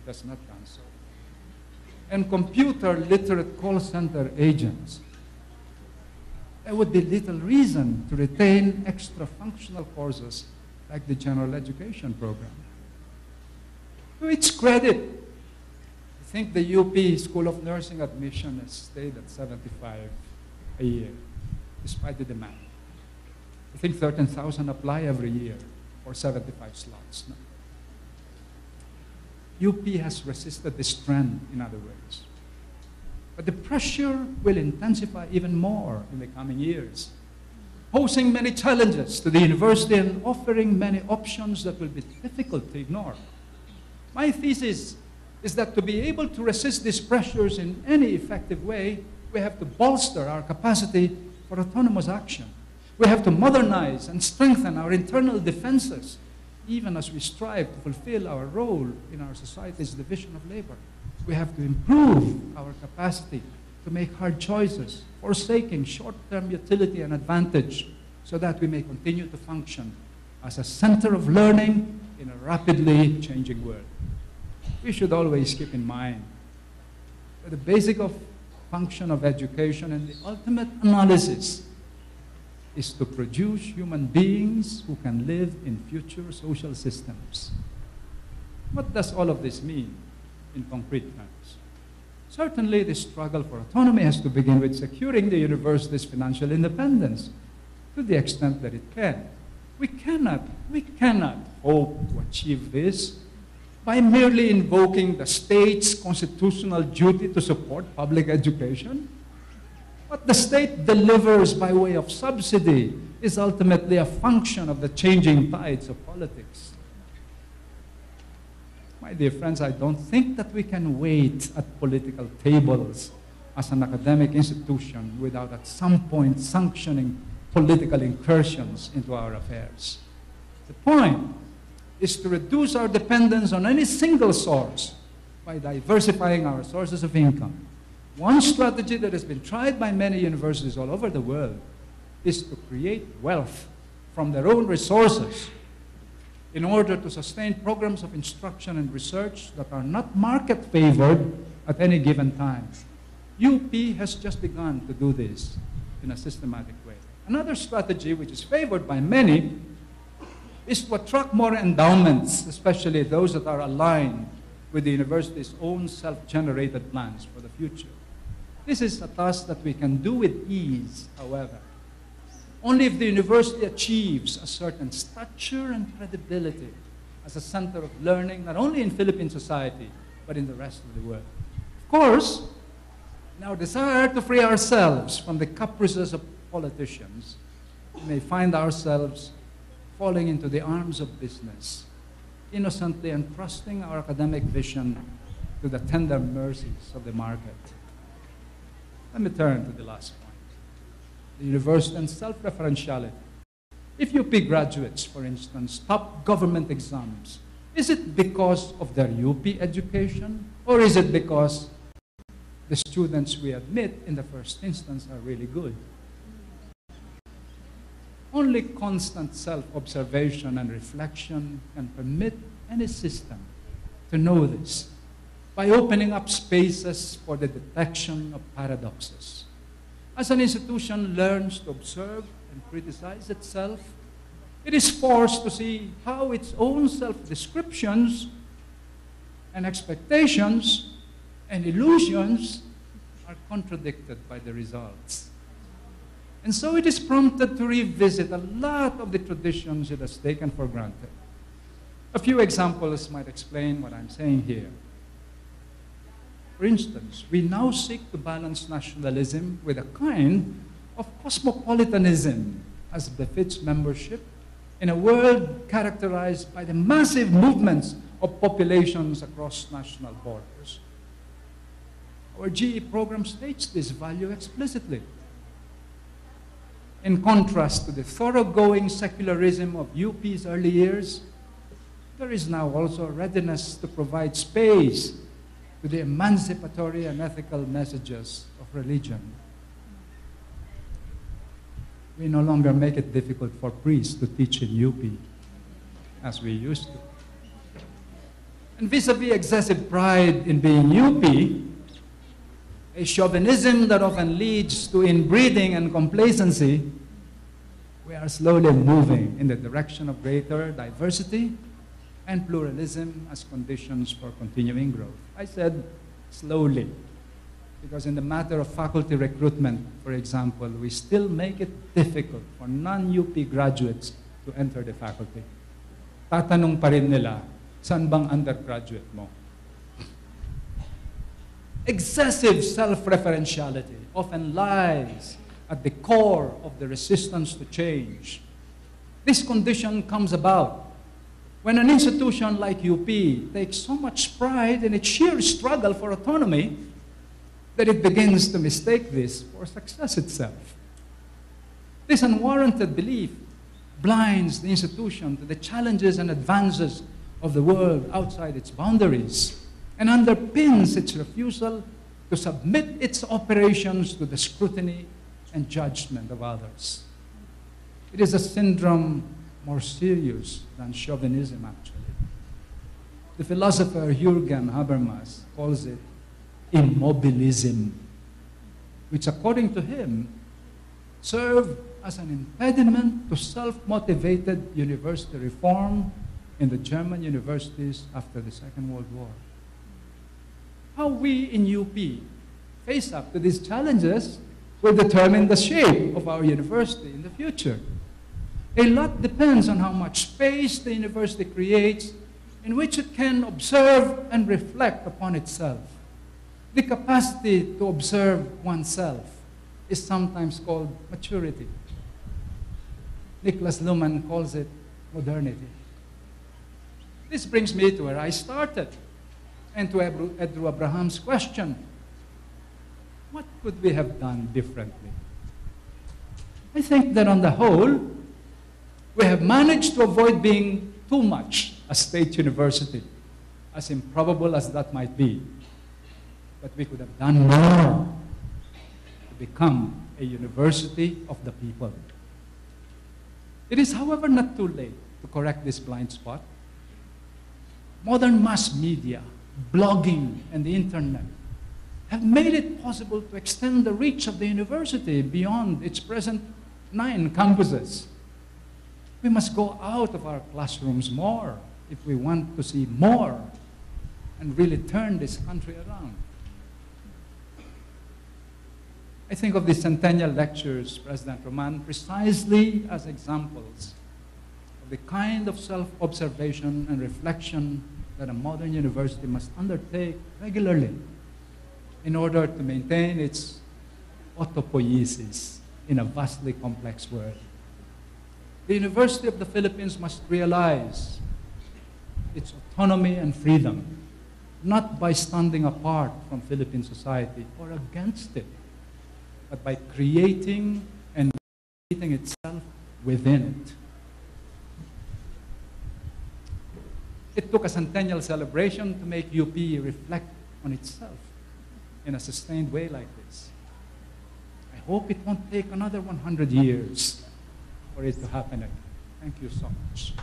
has not done so. And computer literate call center agents, there would be little reason to retain extra functional courses like the general education program. To its credit, I think the UP School of Nursing admission has stayed at 75 a year, despite the demand. I think 13,000 apply every year for 75 slots. No. UP has resisted this trend in other ways. But the pressure will intensify even more in the coming years, posing many challenges to the university and offering many options that will be difficult to ignore. My thesis is that to be able to resist these pressures in any effective way, we have to bolster our capacity for autonomous action. We have to modernize and strengthen our internal defenses, even as we strive to fulfill our role in our society's division of labor. We have to improve our capacity to make hard choices, forsaking short-term utility and advantage, so that we may continue to function as a center of learning in a rapidly changing world. We should always keep in mind that the basic function of education and the ultimate analysis is to produce human beings who can live in future social systems. What does all of this mean in concrete terms? Certainly, the struggle for autonomy has to begin with securing the university's financial independence to the extent that it can. We cannot hope to achieve this by merely invoking the state's constitutional duty to support public education. What the state delivers by way of subsidy is ultimately a function of the changing tides of politics. My dear friends, I don't think that we can wait at political tables as an academic institution without at some point sanctioning political incursions into our affairs. The point is to reduce our dependence on any single source by diversifying our sources of income. One strategy that has been tried by many universities all over the world is to create wealth from their own resources in order to sustain programs of instruction and research that are not market-favored at any given time. UP has just begun to do this in a systematic way. Another strategy, which is favored by many, is to attract more endowments, especially those that are aligned with the university's own self-generated plans for the future. This is a task that we can do with ease, however, only if the university achieves a certain stature and credibility as a center of learning, not only in Philippine society, but in the rest of the world. Of course, in our desire to free ourselves from the caprices of politicians, we may find ourselves falling into the arms of business, innocently entrusting our academic vision to the tender mercies of the market. Let me turn to the last point, the university and self-referentiality. If UP graduates, for instance, top government exams, is it because of their UP education, or is it because the students we admit in the first instance are really good? Only constant self-observation and reflection can permit any system to know this by opening up spaces for the detection of paradoxes. As an institution learns to observe and criticize itself, it is forced to see how its own self-descriptions and expectations and illusions are contradicted by the results. And so it is prompted to revisit a lot of the traditions it has taken for granted. A few examples might explain what I'm saying here. For instance, we now seek to balance nationalism with a kind of cosmopolitanism as befits membership in a world characterized by the massive movements of populations across national borders. Our GE program states this value explicitly. In contrast to the thoroughgoing secularism of UP's early years, there is now also a readiness to provide space to the emancipatory and ethical messages of religion. We no longer make it difficult for priests to teach in UP as we used to. And vis-a-vis excessive pride in being UP, a chauvinism that often leads to inbreeding and complacency, we are slowly moving in the direction of greater diversity and pluralism as conditions for continuing growth. I said slowly, because in the matter of faculty recruitment, for example, we still make it difficult for non-UP graduates to enter the faculty. Tatanong pa rin nila, saan bang undergraduate mo? Excessive self-referentiality often lies at the core of the resistance to change. This condition comes about when an institution like UP takes so much pride in its sheer struggle for autonomy that it begins to mistake this for success itself. This unwarranted belief blinds the institution to the challenges and advances of the world outside its boundaries and underpins its refusal to submit its operations to the scrutiny and judgment of others. It is a syndrome more serious than chauvinism, actually. The philosopher Jürgen Habermas calls it immobilism, which according to him served as an impediment to self-motivated university reform in the German universities after the Second World War. How we in UP face up to these challenges will determine the shape of our university in the future. A lot depends on how much space the university creates in which it can observe and reflect upon itself. The capacity to observe oneself is sometimes called maturity. Niklas Luhmann calls it modernity. This brings me to where I started and to Andrew Abraham's question. What could we have done differently? I think that on the whole, we have managed to avoid being too much a state university, as improbable as that might be. But we could have done more to become a university of the people. It is, however, not too late to correct this blind spot. Modern mass media, blogging, and the internet have made it possible to extend the reach of the university beyond its present 9 campuses. We must go out of our classrooms more if we want to see more and really turn this country around. I think of the centennial lectures, President Roman, precisely as examples of the kind of self-observation and reflection that a modern university must undertake regularly in order to maintain its autopoiesis in a vastly complex world. The University of the Philippines must realize its autonomy and freedom, not by standing apart from Philippine society or against it, but by creating and creating itself within it. It took a centennial celebration to make UP reflect on itself in a sustained way like this. I hope it won't take another 100 years for it to happen again. Thank you so much.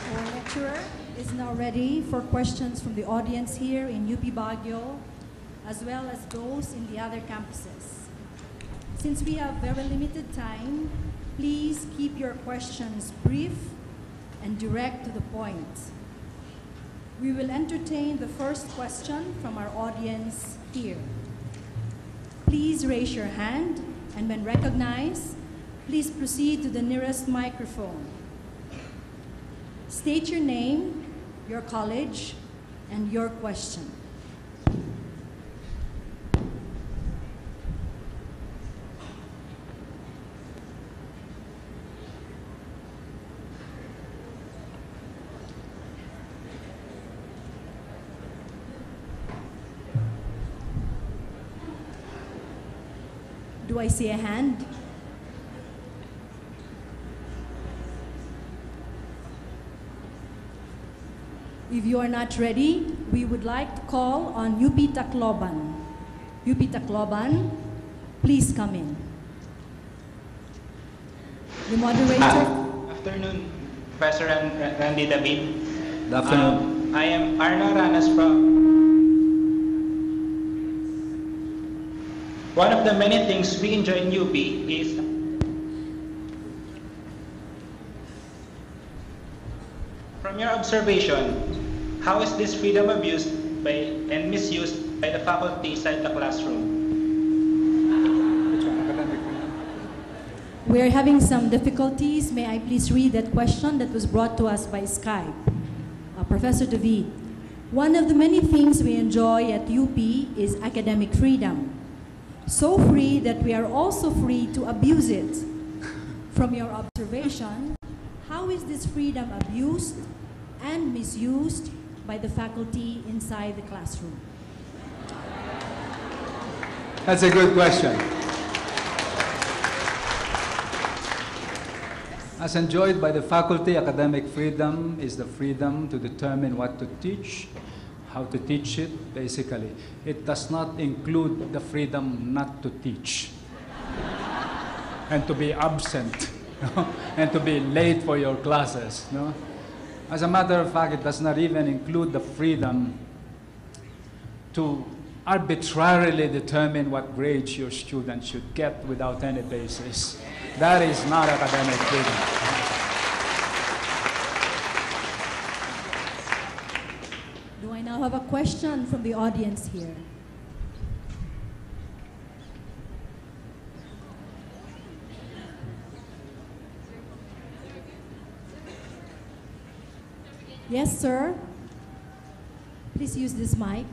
Our lecturer is now ready for questions from the audience here in UP Baguio, as well as those in the other campuses. Since we have very limited time, please keep your questions brief and direct to the point. We will entertain the first question from our audience here. Please raise your hand, and when recognized, please proceed to the nearest microphone. State your name, your college, and your question. Do I see a hand? If you are not ready, we would like to call on UP Tacloban. UP Tacloban, please come in. The moderator. Afternoon, Professor Randy David. Good afternoon. I am Arna Ranas from. One of the many things we enjoy in UP is from your observation, how is this freedom abused by and misused by the faculty inside the classroom? We are having some difficulties. May I please read that question that was brought to us by Skype? Professor David, one of the many things we enjoy at UP is academic freedom. So free that we are also free to abuse it. From your observation, how is this freedom abused and misused by the faculty inside the classroom? That's a good question. As enjoyed by the faculty, academic freedom is the freedom to determine what to teach, how to teach it, basically. It does not include the freedom not to teach and to be absent and to be late for your classes. No? As a matter of fact, it does not even include the freedom to arbitrarily determine what grades your students should get without any basis. That is not academic freedom. Do I now have a question from the audience here? Yes, sir. Please use this mic.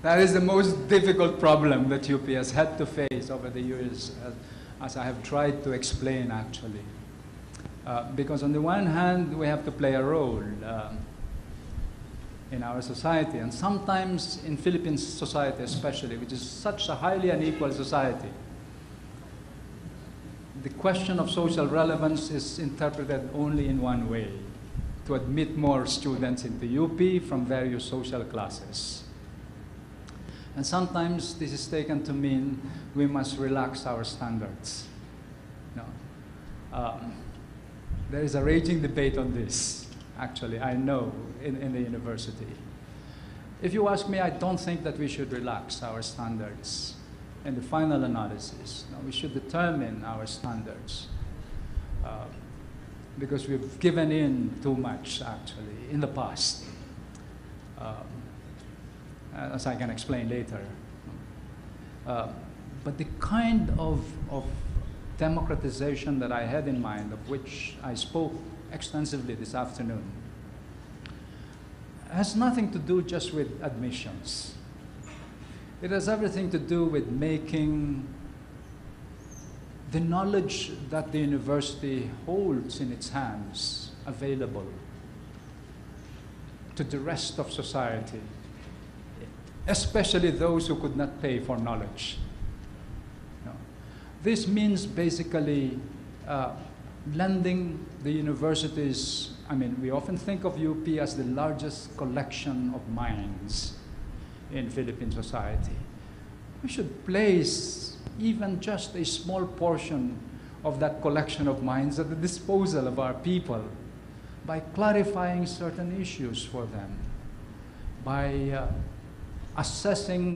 That is the most difficult problem that UP has had to face over the years, as I have tried to explain, actually. Because on the one hand, we have to play a role in our society, and sometimes in Philippine society especially, which is such a highly unequal society. The question of social relevance is interpreted only in one way, to admit more students into UP from various social classes. And sometimes this is taken to mean we must relax our standards. No. There is a raging debate on this, actually, I know, in the university. If you ask me, I don't think that we should relax our standards in the final analysis. No, we should determine our standards because we've given in too much, actually, in the past. As I can explain later. But the kind of democratization that I had in mind, of which I spoke extensively this afternoon, has nothing to do just with admissions. It has everything to do with making the knowledge that the university holds in its hands available to the rest of society, especially those who could not pay for knowledge. No. This means basically lending the universities, I mean, we often think of UP as the largest collection of minds in Philippine society. We should place even just a small portion of that collection of minds at the disposal of our people by clarifying certain issues for them, by assessing